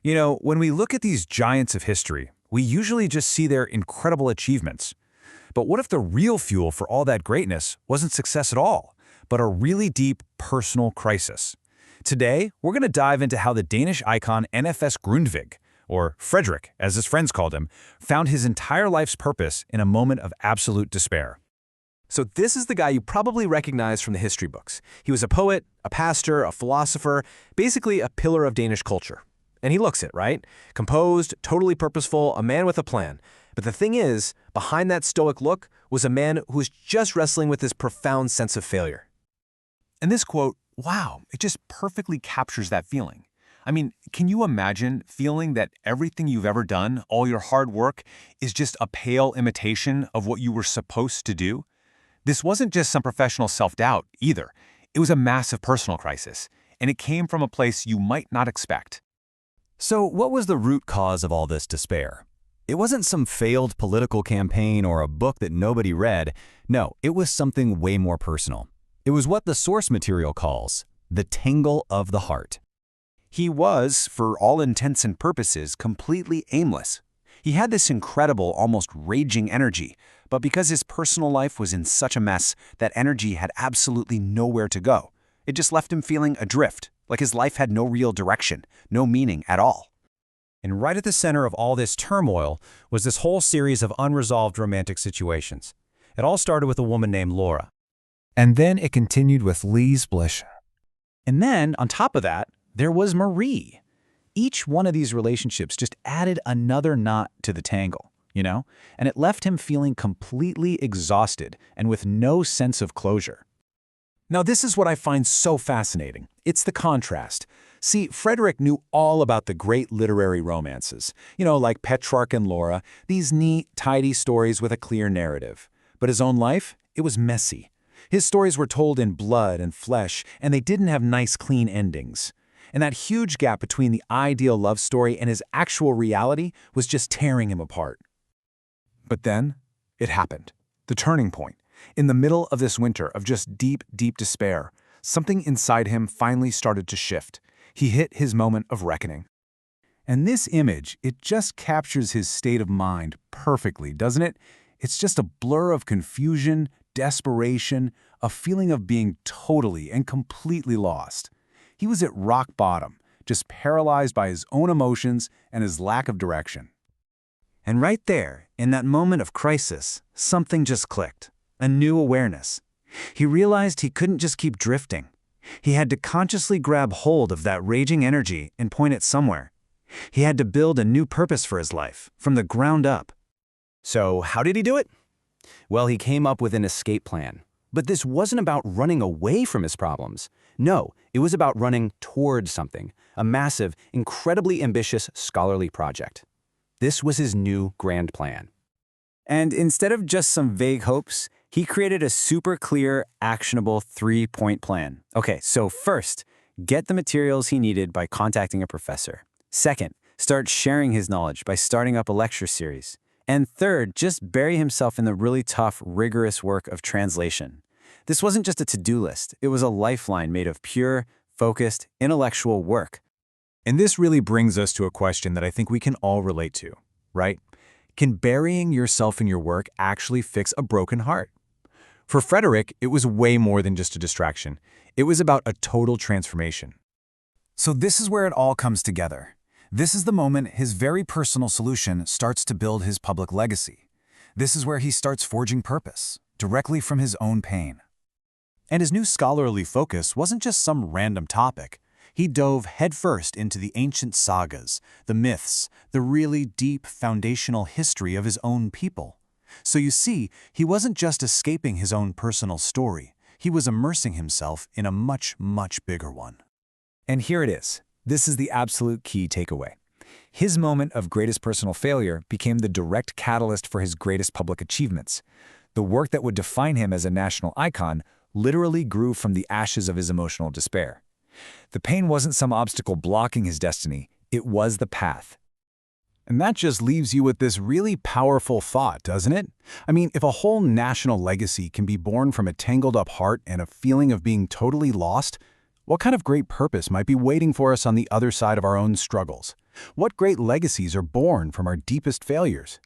You know, when we look at these giants of history, we usually just see their incredible achievements. But what if the real fuel for all that greatness wasn't success at all, but a really deep personal crisis? Today, we're going to dive into how the Danish icon NFS Grundtvig, or Frederik, as his friends called him, found his entire life's purpose in a moment of absolute despair. So this is the guy you probably recognize from the history books. He was a poet, a pastor, a philosopher, basically a pillar of Danish culture. And he looks it, right? Composed, totally purposeful, a man with a plan. But the thing is, behind that stoic look was a man who was just wrestling with this profound sense of failure. And this quote, wow, it just perfectly captures that feeling. I mean, can you imagine feeling that everything you've ever done, all your hard work, is just a pale imitation of what you were supposed to do? This wasn't just some professional self-doubt either. It was a massive personal crisis, and it came from a place you might not expect. So what was the root cause of all this despair? It wasn't some failed political campaign or a book that nobody read. No, it was something way more personal. It was what the source material calls the tangle of the heart. He was, for all intents and purposes, completely aimless. He had this incredible, almost raging energy, but because his personal life was in such a mess, that energy had absolutely nowhere to go. It just left him feeling adrift, like his life had no real direction, no meaning at all. And right at the center of all this turmoil was this whole series of unresolved romantic situations. It all started with a woman named Laura. And then it continued with Lise Blish. And then, on top of that, there was Marie. Each one of these relationships just added another knot to the tangle, you know? And it left him feeling completely exhausted and with no sense of closure. Now, this is what I find so fascinating. It's the contrast. See, Frederik knew all about the great literary romances, you know, like Petrarch and Laura, these neat, tidy stories with a clear narrative. But his own life, it was messy. His stories were told in blood and flesh, and they didn't have nice, clean endings. And that huge gap between the ideal love story and his actual reality was just tearing him apart. But then, it happened. The turning point. In the middle of this winter of just deep, deep despair, something inside him finally started to shift. He hit his moment of reckoning. And this image, it just captures his state of mind perfectly, doesn't it? It's just a blur of confusion, desperation, a feeling of being totally and completely lost. He was at rock bottom, just paralyzed by his own emotions and his lack of direction. And right there, in that moment of crisis, something just clicked. A new awareness. He realized he couldn't just keep drifting. He had to consciously grab hold of that raging energy and point it somewhere. He had to build a new purpose for his life, from the ground up. So how did he do it? Well, he came up with an escape plan. But this wasn't about running away from his problems. No, it was about running toward something, a massive, incredibly ambitious scholarly project. This was his new grand plan. And instead of just some vague hopes, he created a super clear, actionable 3-point plan. Okay, so first, get the materials he needed by contacting a professor. Second, start sharing his knowledge by starting up a lecture series. And third, just bury himself in the really tough, rigorous work of translation. This wasn't just a to-do list. It was a lifeline made of pure, focused, intellectual work. And this really brings us to a question that I think we can all relate to, right? Can burying yourself in your work actually fix a broken heart? For Frederik, it was way more than just a distraction. It was about a total transformation. So this is where it all comes together. This is the moment his very personal solution starts to build his public legacy. This is where he starts forging purpose, directly from his own pain. And his new scholarly focus wasn't just some random topic. He dove headfirst into the ancient sagas, the myths, the really deep foundational history of his own people. So you see, he wasn't just escaping his own personal story. He was immersing himself in a much, much bigger one. And here it is. This is the absolute key takeaway. His moment of greatest personal failure became the direct catalyst for his greatest public achievements. The work that would define him as a national icon literally grew from the ashes of his emotional despair. The pain wasn't some obstacle blocking his destiny, it was the path. And that just leaves you with this really powerful thought, doesn't it? I mean, if a whole national legacy can be born from a tangled-up heart and a feeling of being totally lost, what kind of great purpose might be waiting for us on the other side of our own struggles? What great legacies are born from our deepest failures?